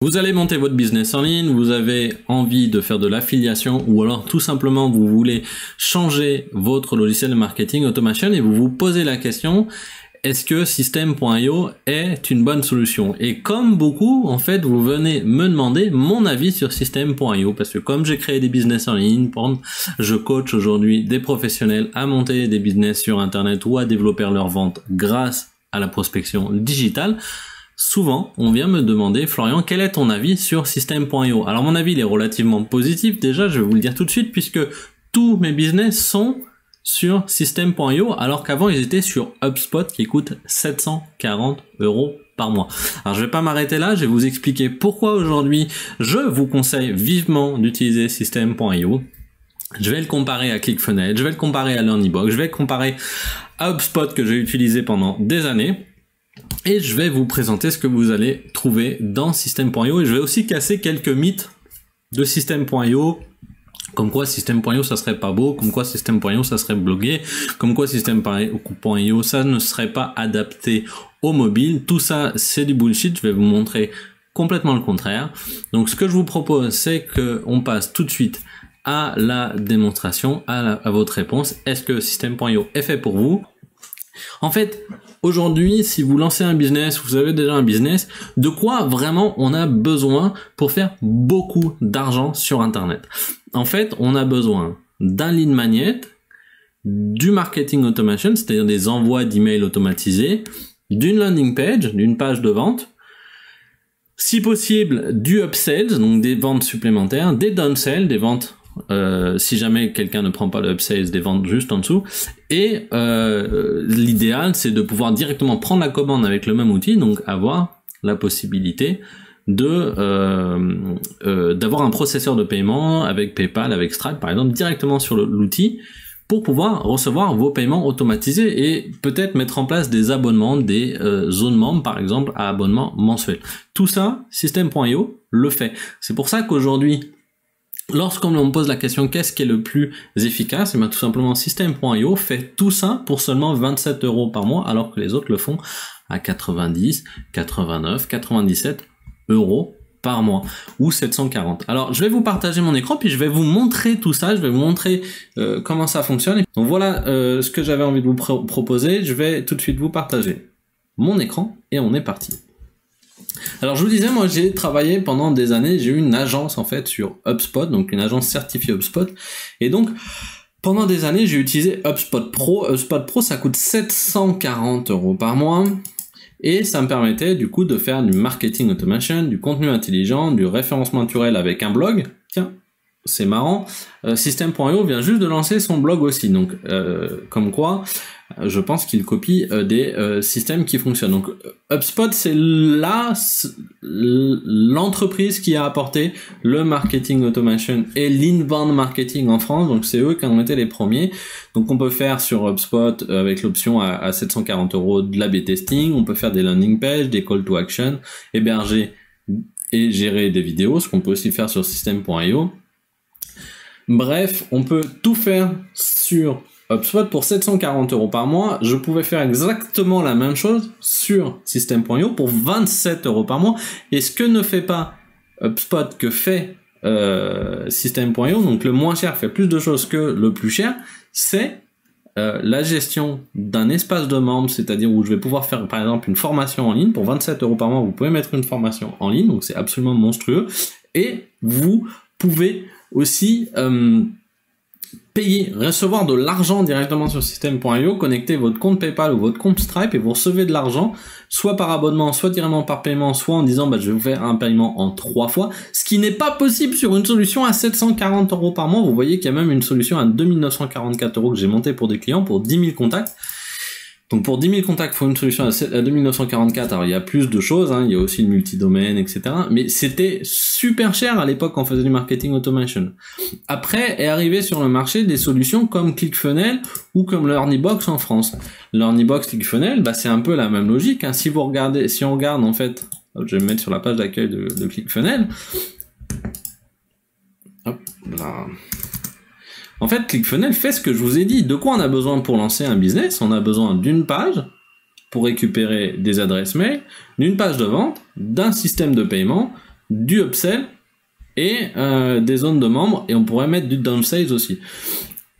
Vous allez monter votre business en ligne, vous avez envie de faire de l'affiliation ou alors tout simplement vous voulez changer votre logiciel de marketing automation et vous vous posez la question, est-ce que Systeme.io est une bonne solution? Et comme beaucoup, en fait, vous venez me demander mon avis sur Systeme.io parce que comme j'ai créé des business en ligne, je coach aujourd'hui des professionnels à monter des business sur Internet ou à développer leur vente grâce à la prospection digitale. Souvent, on vient me demander, Florian, quel est ton avis sur Systeme.io? Alors mon avis, il est relativement positif. Déjà, je vais vous le dire tout de suite, puisque tous mes business sont sur Systeme.io, alors qu'avant, ils étaient sur HubSpot, qui coûte 740 € par mois. Alors, je vais pas m'arrêter là, je vais vous expliquer pourquoi aujourd'hui, je vous conseille vivement d'utiliser Systeme.io. Je vais le comparer à ClickFunnels, je vais le comparer à LearnyBox, je vais le comparer à HubSpot que j'ai utilisé pendant des années. Et je vais vous présenter ce que vous allez trouver dans Systeme.io et je vais aussi casser quelques mythes de Systeme.io, comme quoi Systeme.io ça serait pas beau, comme quoi Systeme.io ça serait bloqué, comme quoi Systeme.io ça ne serait pas adapté au mobile. Tout ça c'est du bullshit, je vais vous montrer complètement le contraire. Donc ce que je vous propose c'est qu'on passe tout de suite à la démonstration, à votre réponse. Est-ce que Systeme.io est fait pour vous? En fait, aujourd'hui, si vous lancez un business, vous avez déjà un business, de quoi vraiment on a besoin pour faire beaucoup d'argent sur Internet? En fait, on a besoin d'un lead magnet, du marketing automation, c'est-à-dire des envois d'emails automatisés, d'une landing page, d'une page de vente, si possible du upsells, donc des ventes supplémentaires, des downsells, des ventes si jamais quelqu'un ne prend pas le upsales, des ventes juste en dessous, et l'idéal c'est de pouvoir directement prendre la commande avec le même outil, donc avoir la possibilité de d'avoir un processeur de paiement avec PayPal, avec Stripe par exemple, directement sur l'outil pour pouvoir recevoir vos paiements automatisés et peut-être mettre en place des abonnements, des zones membres par exemple à abonnement mensuel. Tout ça, Systeme.io le fait. C'est pour ça qu'aujourd'hui, lorsqu'on me pose la question qu'est-ce qui est le plus efficace, et bien tout simplement Systeme.io fait tout ça pour seulement 27 € par mois, alors que les autres le font à 90, 89, 97 € par mois, ou 740. Alors je vais vous partager mon écran, puis je vais vous montrer tout ça, je vais vous montrer comment ça fonctionne. Donc voilà ce que j'avais envie de vous proposer, je vais tout de suite vous partager mon écran, et on est parti. Alors je vous disais, moi j'ai travaillé pendant des années, j'ai eu une agence en fait sur HubSpot, donc une agence certifiée HubSpot, et donc pendant des années j'ai utilisé HubSpot Pro. HubSpot Pro ça coûte 740 € par mois, et ça me permettait du coup de faire du marketing automation, du contenu intelligent, du référencement naturel avec un blog. Tiens, c'est marrant, Systeme.io vient juste de lancer son blog aussi, donc comme quoi je pense qu'il copie des systèmes qui fonctionnent. Donc HubSpot c'est l'entreprise qui a apporté le marketing automation et l'inbound marketing en France, donc c'est eux qui ont été les premiers. Donc on peut faire sur HubSpot avec l'option à 740 € de l'A/B testing, on peut faire des landing pages, des call to action, héberger et gérer des vidéos, ce qu'on peut aussi faire sur Systeme.io. Bref, on peut tout faire sur HubSpot pour 740 € par mois. Je pouvais faire exactement la même chose sur Systeme.io pour 27 € par mois. Et ce que ne fait pas HubSpot que fait Systeme.io, donc le moins cher fait plus de choses que le plus cher, c'est la gestion d'un espace de membres, c'est-à-dire où je vais pouvoir faire par exemple une formation en ligne. Pour 27 € par mois, vous pouvez mettre une formation en ligne, donc c'est absolument monstrueux. Et vous pouvez aussi payer, recevoir de l'argent directement sur Systeme.io, connecter votre compte PayPal ou votre compte Stripe et vous recevez de l'argent, soit par abonnement, soit directement par paiement, soit en disant je vais vous faire un paiement en 3 fois, ce qui n'est pas possible sur une solution à 740 € par mois. Vous voyez qu'il y a même une solution à 2944 € que j'ai montée pour des clients pour 10 000 contacts. Donc pour 10 000 contacts, il faut une solution à 2944. Alors il y a plus de choses, il y a aussi le multidomaine, etc. Mais c'était super cher à l'époque quand on faisait du marketing automation. Après est arrivé sur le marché des solutions comme ClickFunnels ou comme LearnyBox en France. LearnyBox, ClickFunnels, c'est un peu la même logique. Si on regarde en fait, je vais me mettre sur la page d'accueil de ClickFunnels. Hop là. En fait, ClickFunnels fait ce que je vous ai dit. De quoi on a besoin pour lancer un business? On a besoin d'une page pour récupérer des adresses mail, d'une page de vente, d'un système de paiement, du upsell et des zones de membres, et on pourrait mettre du downside aussi.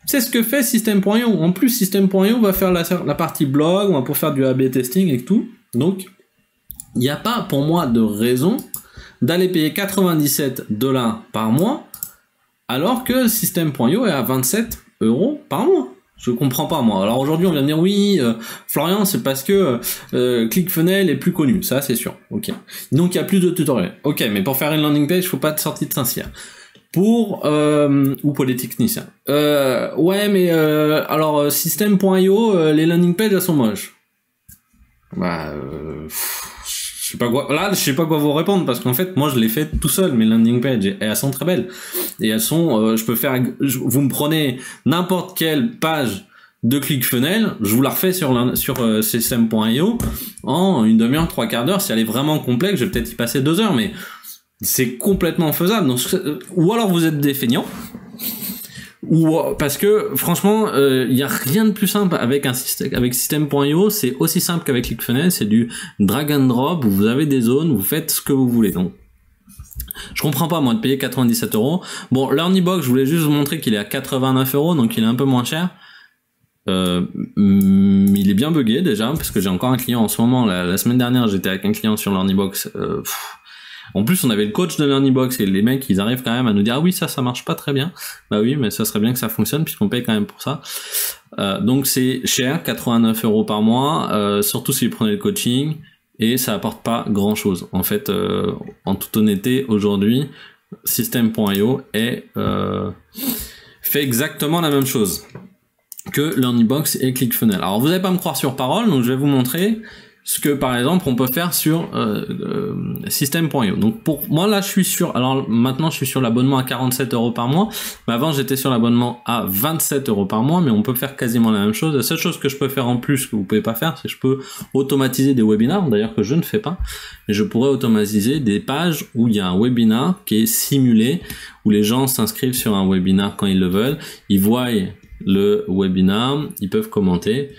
C'est ce que fait System.io. En plus, System.io va faire la partie blog, on va pour faire du A/B testing et tout. Donc, il n'y a pas pour moi de raison d'aller payer 97 $ par mois alors que System.io est à 27 € par mois. Je comprends pas, moi. Alors aujourd'hui, on vient de dire oui, Florian, c'est parce que ClickFunnels est plus connu. Ça, c'est sûr. Ok. Donc, il y a plus de tutoriels. Ok, mais pour faire une landing page, il faut pas de sortie de Saint-Cyr. Ou pour les techniciens. Ouais, mais alors System.io, les landing pages elles sont moches. Bah, je sais pas quoi. Là, je sais pas quoi vous répondre parce qu'en fait, moi, je l'ai fait tout seul mes landing pages et elles sont très belles. Et elles sont, je peux faire. Vous me prenez n'importe quelle page de ClickFunnels, je vous la refais sur System.io en une demi-heure, 3/4 d'heure. Si elle est vraiment complexe, je vais peut-être y passer 2 heures, mais c'est complètement faisable. Donc, ou alors vous êtes des feignants, ou parce que franchement, il y a rien de plus simple avec un système, avec System.io. C'est aussi simple qu'avec ClickFunnels. C'est du drag and drop. Vous avez des zones, vous faites ce que vous voulez. Donc, je comprends pas moi de payer 97 €. Bon, l'Earnybox, je voulais juste vous montrer qu'il est à 89 €, donc il est un peu moins cher. Il est bien buggé déjà parce que j'ai encore un client en ce moment. La semaine dernière, j'étais avec un client sur l'Earnybox. En plus, on avait le coach de l'Earnybox et les mecs, ils arrivent quand même à nous dire ah oui, ça marche pas très bien. Bah oui, mais ça serait bien que ça fonctionne puisqu'on paye quand même pour ça. Donc c'est cher, 89 € par mois, surtout si vous prenez le coaching, et ça apporte pas grand chose. En fait, en toute honnêteté, aujourd'hui, System.io fait exactement la même chose que l'Earnybox et ClickFunnels. Alors vous n'allez pas me croire sur parole, donc je vais vous montrer ce que par exemple on peut faire sur System.io. Donc pour moi là je suis sur, alors maintenant je suis sur l'abonnement à 47 € par mois, mais avant j'étais sur l'abonnement à 27 € par mois, mais on peut faire quasiment la même chose. La seule chose que je peux faire en plus que vous pouvez pas faire, c'est que je peux automatiser des webinars, d'ailleurs que je ne fais pas, mais je pourrais automatiser des pages où il y a un webinar qui est simulé, où les gens s'inscrivent sur un webinar quand ils le veulent, ils voient le webinar, ils peuvent commenter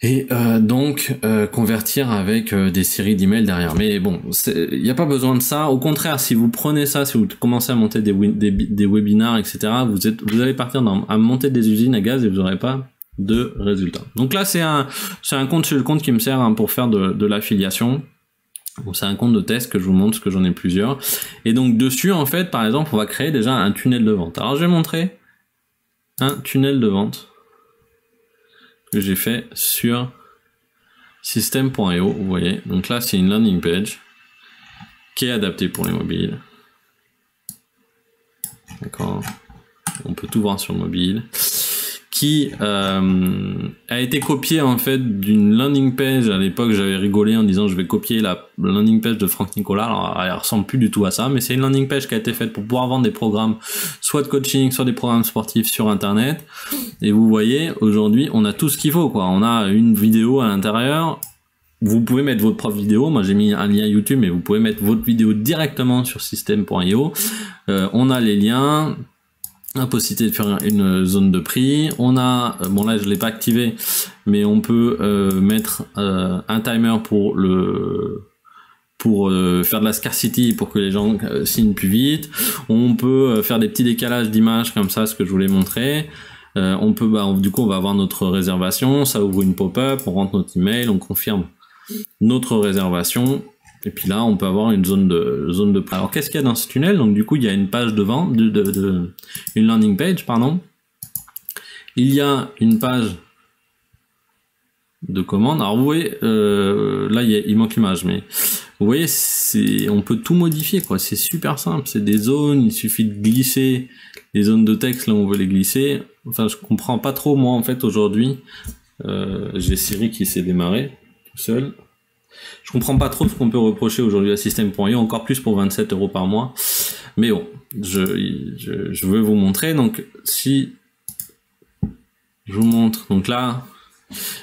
et donc convertir avec des séries d'emails derrière. Mais bon, il n'y a pas besoin de ça. Au contraire, si vous prenez ça, si vous commencez à monter des webinars, etc., vous allez partir à monter des usines à gaz et vous n'aurez pas de résultats. Donc là, c'est un compte sur le compte qui me sert pour faire de l'affiliation. Donc c'est un compte de test que je vous montre parce que j'en ai plusieurs. Et donc dessus, en fait, par exemple, on va créer déjà un tunnel de vente. Alors je vais montrer un tunnel de vente que j'ai fait sur System.io, vous voyez. Donc là, c'est une landing page qui est adaptée pour les mobiles. D'accord. On peut tout voir sur le mobile. Qui a été copié en fait d'une landing page. À l'époque, j'avais rigolé en disant je vais copier la landing page de Franck Nicolas. Alors, elle ressemble plus du tout à ça, mais c'est une landing page qui a été faite pour pouvoir vendre des programmes, soit de coaching, soit des programmes sportifs sur Internet. Et vous voyez, aujourd'hui, on a tout ce qu'il faut, quoi. On a une vidéo à l'intérieur. Vous pouvez mettre votre propre vidéo. Moi, j'ai mis un lien YouTube, mais vous pouvez mettre votre vidéo directement sur System.io. On a les liens. La possibilité de faire une zone de prix. On a, bon là je l'ai pas activé, mais on peut mettre un timer pour faire de la scarcity pour que les gens signent plus vite. On peut faire des petits décalages d'images comme ça, ce que je voulais montrer. On peut, du coup on va avoir notre réservation, ça ouvre une pop-up, on rentre notre email, on confirme notre réservation. Et puis là, on peut avoir une zone de prix. Alors, qu'est-ce qu'il y a dans ce tunnel? Donc, du coup, il y a une page de vente, une landing page, pardon. Il y a une page de commande. Alors, vous voyez, là, il manque l'image, mais vous voyez, on peut tout modifier, quoi. C'est super simple. C'est des zones. Il suffit de glisser les zones de texte là où on veut les glisser. Enfin, je comprends pas trop, moi, en fait, aujourd'hui. J'ai Siri qui s'est démarré tout seul. Je comprends pas trop ce qu'on peut reprocher aujourd'hui à System.io, encore plus pour 27 € par mois. Mais bon, je veux vous montrer. Donc, si je vous montre, donc là,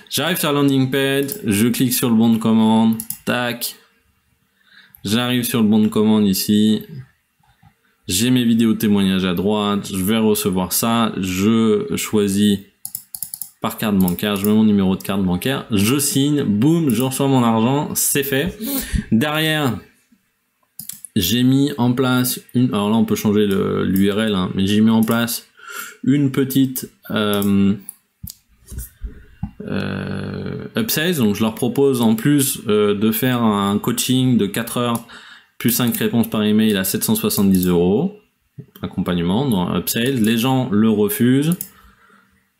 j'arrive sur la landing page, je clique sur le bon de commande, tac. J'arrive sur le bon de commande ici. J'ai mes vidéos témoignages à droite, je vais recevoir ça, je choisis par carte bancaire, je mets mon numéro de carte bancaire, je signe, boum, je reçois mon argent, c'est fait. Derrière, j'ai mis en place alors là on peut changer l'URL, hein, mais j'ai mis en place une petite upsales, donc je leur propose en plus de faire un coaching de 4 heures plus 5 réponses par email à 770 €, accompagnement dans upsales. Les gens le refusent,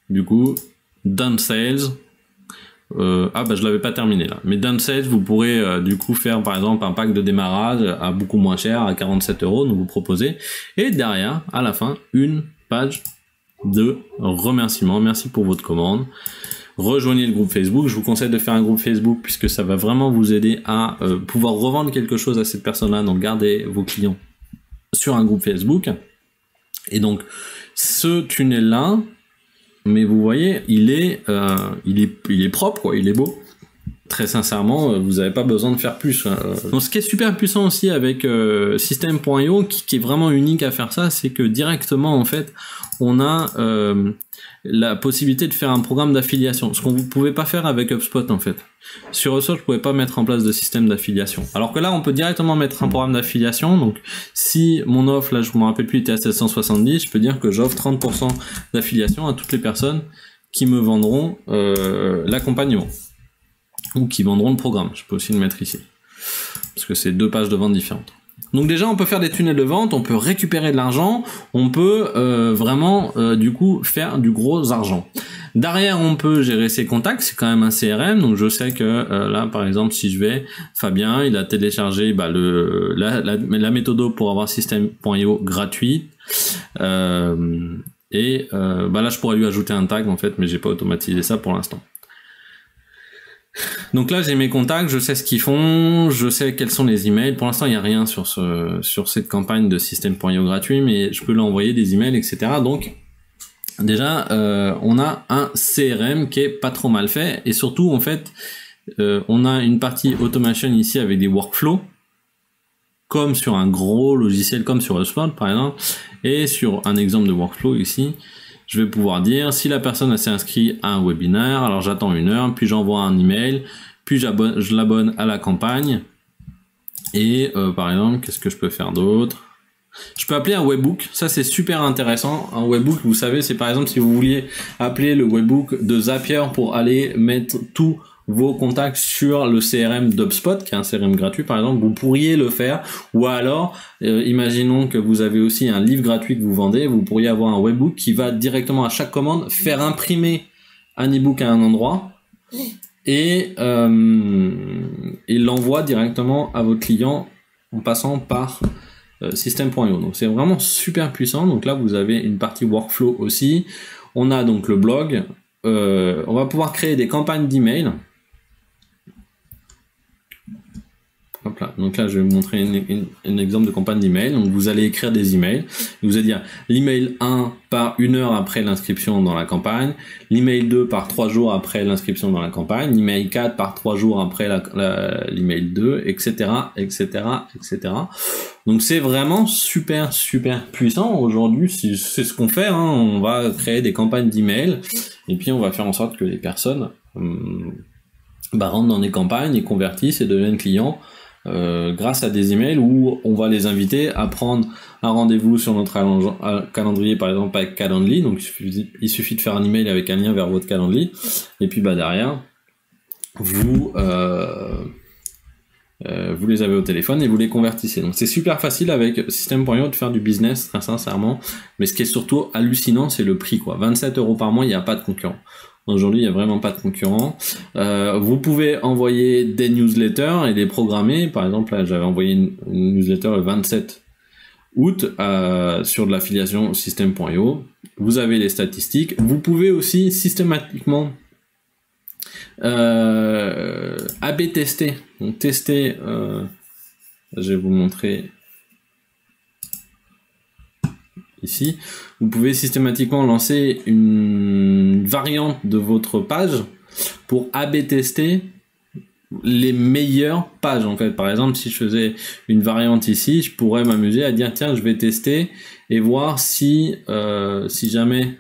du coup downsales. Je l'avais pas terminé là, mais downsales, vous pourrez du coup faire par exemple un pack de démarrage à beaucoup moins cher, à 47 €, donc vous proposez, et derrière à la fin une page de remerciement, merci pour votre commande. Rejoignez le groupe Facebook. Je vous conseille de faire un groupe Facebook puisque ça va vraiment vous aider à pouvoir revendre quelque chose à cette personne-là. Donc gardez vos clients sur un groupe Facebook. Et donc ce tunnel-là, mais vous voyez, il est propre, quoi. Il est beau. Très sincèrement, vous n'avez pas besoin de faire plus. Donc, ce qui est super puissant aussi avec System.io, qui est vraiment unique à faire ça, c'est que directement, en fait, on a la possibilité de faire un programme d'affiliation, ce qu'on ne pouvait pas faire avec HubSpot, en fait. Sur HubSpot, je ne pouvais pas mettre en place de système d'affiliation. Alors que là, on peut directement mettre un programme d'affiliation. Donc, si mon offre, là, je ne me rappelle plus, était à 770, je peux dire que j'offre 30% d'affiliation à toutes les personnes qui me vendront l'accompagnement, ou qui vendront le programme. Je peux aussi le mettre ici, parce que c'est 2 pages de vente différentes. Donc déjà, on peut faire des tunnels de vente, on peut récupérer de l'argent, on peut vraiment, du coup, faire du gros argent. Derrière, on peut gérer ses contacts, c'est quand même un CRM, donc je sais que là, par exemple, si je vais, Fabien, il a téléchargé la méthode pour avoir System.io gratuit, là, je pourrais lui ajouter un tag, en fait, mais j'ai pas automatisé ça pour l'instant. Donc là, j'ai mes contacts, je sais ce qu'ils font, je sais quels sont les emails. Pour l'instant, il n'y a rien sur cette campagne de System.io gratuit, mais je peux leur envoyer des emails, etc. Donc, déjà, on a un CRM qui est pas trop mal fait. Et surtout, en fait, on a une partie automation ici avec des workflows, comme sur un gros logiciel, comme sur HubSpot, par exemple. Et sur un exemple de workflow ici, je vais pouvoir dire si la personne s'est inscrite à un webinaire, alors j'attends 1 heure, puis j'envoie un email, puis je l'abonne à la campagne. Et par exemple, qu'est-ce que je peux faire d'autre? Je peux appeler un webbook, ça c'est super intéressant. Un webbook, vous savez, c'est par exemple si vous vouliez appeler le webbook de Zapier pour aller mettre tous vos contacts sur le CRM d'HubSpot, qui est un CRM gratuit par exemple, vous pourriez le faire. Ou alors, imaginons que vous avez aussi un livre gratuit que vous vendez, vous pourriez avoir un webbook qui va directement à chaque commande faire imprimer un ebook à un endroit et l'envoie directement à votre client en passant par System.io. Donc c'est vraiment super puissant. Donc là vous avez une partie workflow aussi. On a donc le blog. On va pouvoir créer des campagnes d'email. Hop là. Donc là, je vais vous montrer un exemple de campagne d'email. Donc vous allez écrire des emails. Vous allez dire l'email 1 part 1 heure après l'inscription dans la campagne, l'email 2 part 3 jours après l'inscription dans la campagne, l'email 4 part 3 jours après l'email 2, etc., etc., etc. Donc c'est vraiment super puissant. Aujourd'hui, c'est ce qu'on fait. On va créer des campagnes d'email et puis on va faire en sorte que les personnes rentrent dans des campagnes et convertissent et deviennent clients grâce à des emails où on va les inviter à prendre un rendez-vous sur notre calendrier, par exemple avec Calendly. Donc il suffit de faire un email avec un lien vers votre Calendly et puis derrière vous les avez au téléphone et vous les convertissez. Donc c'est super facile avec System.io de faire du business, très sincèrement. Mais ce qui est surtout hallucinant, c'est le prix, quoi. 27 € par mois, il n'y a pas de concurrent. Aujourd'hui, il n'y a vraiment pas de concurrent. Vous pouvez envoyer des newsletters et les programmer. Par exemple, là, j'avais envoyé une newsletter le 27 août sur de l'affiliation System.io. Vous avez les statistiques. Vous pouvez aussi systématiquement A/B tester. Donc tester, je vais vous montrer ici. Vous pouvez systématiquement lancer une variante de votre page pour A/B tester les meilleures pages. En fait, par exemple, si je faisais une variante ici, je pourrais m'amuser à dire tiens, je vais tester et voir si jamais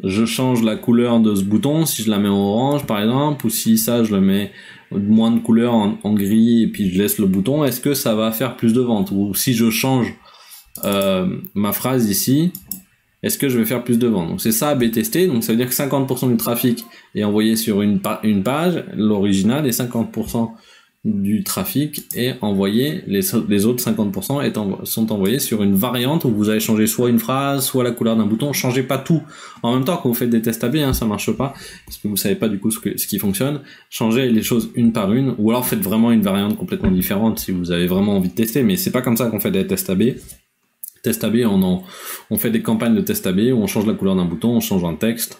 je change la couleur de ce bouton, si je la mets en orange par exemple, ou si ça je le mets moins de couleur en gris et puis je laisse le bouton, est-ce que ça va faire plus de ventes? Ou si je change ma phrase ici, est-ce que je vais faire plus de ventes? Donc c'est ça B tester, donc ça veut dire que 50% du trafic est envoyé sur une page, l'original, et 50% du trafic est envoyé, les autres 50% sont envoyés sur une variante où vous allez changer soit une phrase, soit la couleur d'un bouton. Changez pas tout en même temps quand vous faites des tests AB, hein, ça marche pas, parce que vous savez pas du coup ce qui fonctionne. Changez les choses une par une, ou alors faites vraiment une variante complètement différente si vous avez vraiment envie de tester, mais c'est pas comme ça qu'on fait des tests AB. Test AB, on fait des campagnes de test AB où on change la couleur d'un bouton, on change un texte.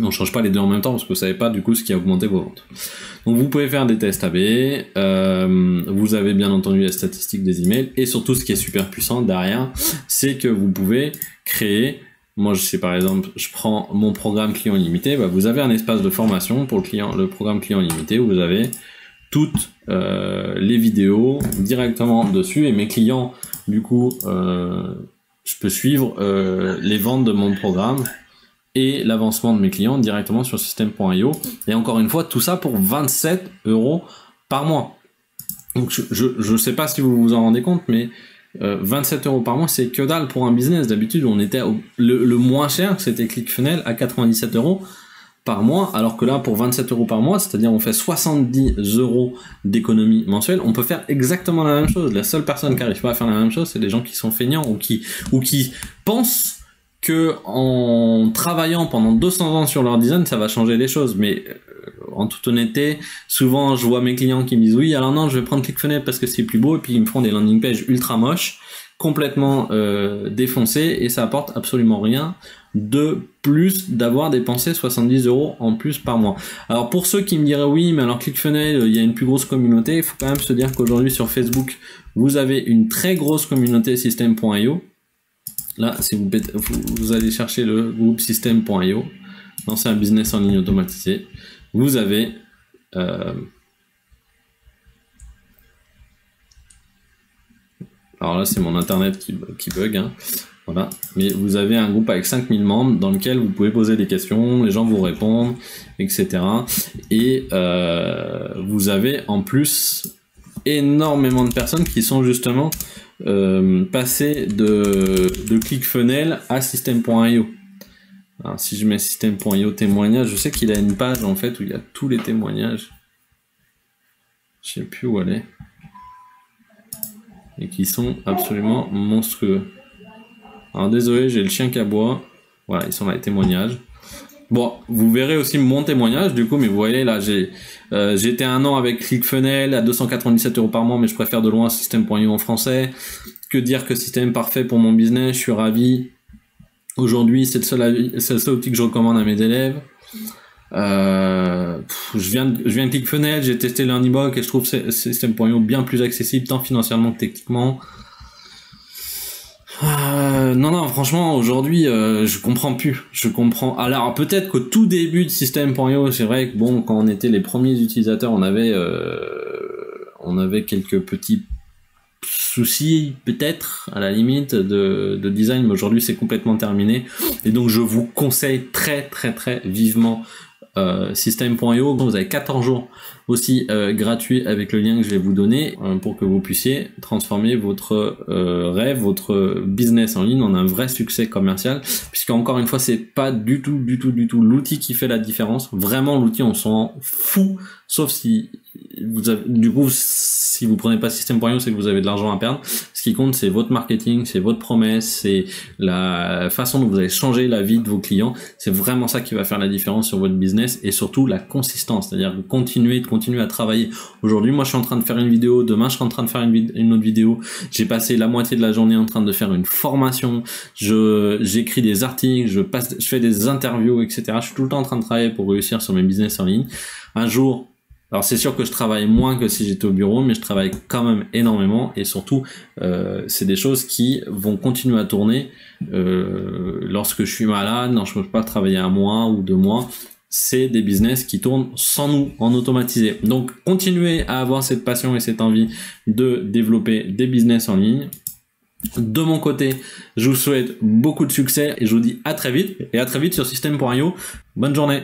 On change pas les deux en même temps parce que vous savez pas du coup ce qui a augmenté vos ventes. Donc vous pouvez faire des tests AB, vous avez bien entendu les statistiques des emails, et surtout ce qui est super puissant derrière, c'est que vous pouvez créer, moi je sais par exemple, je prends mon programme client limité, vous avez un espace de formation pour le programme client limité où vous avez toutes les vidéos directement dessus, et mes clients du coup je peux suivre les ventes de mon programme et l'avancement de mes clients directement sur System.io. Et encore une fois, tout ça pour 27 € par mois. Donc je sais pas si vous vous en rendez compte, mais 27 € par mois, c'est que dalle pour un business. D'habitude, on était le moins cher, c'était ClickFunnels à 97 € par mois, alors que là, pour 27 € par mois, c'est-à-dire on fait 70 € d'économie mensuelle, on peut faire exactement la même chose. La seule personne qui n'arrive pas à faire la même chose, c'est des gens qui sont feignants ou qui pensent que en travaillant pendant 200 ans sur leur design, ça va changer les choses. Mais en toute honnêteté, souvent je vois mes clients qui me disent oui, alors non, je vais prendre ClickFunnels parce que c'est plus beau, et puis ils me font des landing pages ultra moches, complètement défoncés, et ça apporte absolument rien de plus d'avoir dépensé 70 € en plus par mois. Alors pour ceux qui me diraient oui, mais alors ClickFunnels, il y a une plus grosse communauté, il faut quand même se dire qu'aujourd'hui sur Facebook, vous avez une très grosse communauté System.io. Là, si vous allez chercher le groupe System.io, lancer un business en ligne automatisé, vous avez alors là, c'est mon internet qui bug, hein. Voilà. Mais vous avez un groupe avec 5000 membres dans lequel vous pouvez poser des questions, les gens vous répondent, etc. Et vous avez en plus énormément de personnes qui sont justement passées de ClickFunnels à System.io. Alors si je mets System.io témoignages, je sais qu'il a une page en fait où il y a tous les témoignages. Je sais plus où elle est. Et qui sont absolument monstrueux. Alors désolé, j'ai le chien qui aboie. Voilà, ils sont là, les témoignages. Bon, vous verrez aussi mon témoignage du coup, mais vous voyez là, j'étais 1 an avec ClickFunnels à 297 € par mois, mais je préfère de loin System.io en français. Que dire que System parfait pour mon business, je suis ravi. Aujourd'hui, c'est le seul outil que je recommande à mes élèves. Je viens de ClickFunnels, j'ai testé l'Earnybox et je trouve System.io bien plus accessible tant financièrement que techniquement. Non, franchement, aujourd'hui, je comprends plus. Alors, peut-être qu'au tout début de System.io, c'est vrai que bon, quand on était les premiers utilisateurs, on avait quelques petits soucis, peut-être, à la limite, de design, mais aujourd'hui, c'est complètement terminé. Et donc, je vous conseille très, très, très vivement System.io. Vous avez 14 jours aussi gratuit avec le lien que je vais vous donner pour que vous puissiez transformer votre rêve, votre business en ligne en un vrai succès commercial, puisque encore une fois c'est pas du tout l'outil qui fait la différence. Vraiment l'outil on s'en fout, sauf si si vous prenez pas System.io, c'est que vous avez de l'argent à perdre. Ce qui compte, c'est votre marketing, c'est votre promesse, c'est la façon dont vous allez changer la vie de vos clients. C'est vraiment ça qui va faire la différence sur votre business, et surtout la consistance, c'est-à-dire continuer à travailler. Aujourd'hui, moi, je suis en train de faire une vidéo. Demain, je serai en train de faire une autre vidéo. J'ai passé la moitié de la journée en train de faire une formation. J'écris des articles, je fais des interviews, etc. Je suis tout le temps en train de travailler pour réussir sur mes business en ligne. Un jour, alors c'est sûr que je travaille moins que si j'étais au bureau, mais je travaille quand même énormément, et surtout c'est des choses qui vont continuer à tourner lorsque je suis malade, lorsque je peux pas travailler 1 mois ou 2 mois. C'est des business qui tournent sans nous, en automatisé. Donc continuez à avoir cette passion et cette envie de développer des business en ligne. De mon côté, je vous souhaite beaucoup de succès et je vous dis à très vite sur System.io. Bonne journée.